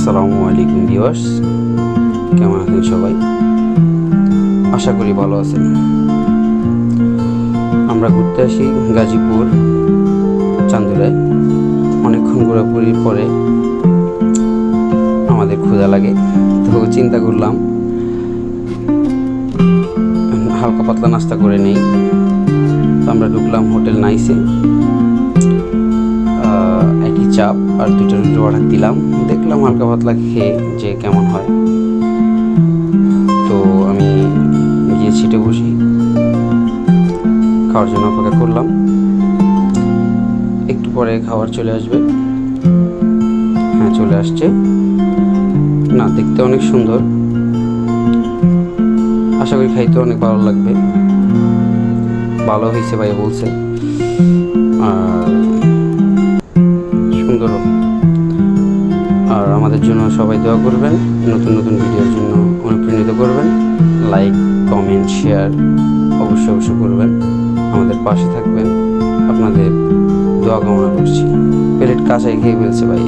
আসসালামু আলাইকুম ভিউয়ার্স, কেমন আছেন সবাই? আশা করি ভালো আছেন। আমরা ঘুরতে আসি গাজীপুর চান্দুরায়। অনেকক্ষণ ঘোরাঘুরির পরে আমাদের ক্ষুধা লাগে, তো চিন্তা করলাম হালকা পাতলা নাস্তা করে নেই। তো আমরা ঢুকলাম হোটেল নাইসে, একই চাপ আর 2টা রুটি অর্ডার দিলাম। দেখলাম হালকা পাতলা খেয়ে যে কেমন হয়। তো আমি গিয়ে সিটে বসি, খাওয়ার জন্য অপেক্ষা করলাম। একটু পরে খাবার চলে আসবে। হ্যাঁ, চলে আসছে। না, দেখতে অনেক সুন্দর, আশা করি খাইতে অনেক ভালো লাগবে। ভালো হয়েছে ভাই বলছে, আর সুন্দর। আর আমাদের জন্য সবাই দোয়া করবেন, নতুন নতুন ভিডিওর জন্য অনুপ্রাণিত করবেন। লাইক, কমেন্ট, শেয়ার অবশ্যই করবেন। আমাদের পাশে থাকবেন, আপনাদের দোয়া কামনা করছি। প্লেট কাঁচাই খেয়ে ফেলছে ভাই।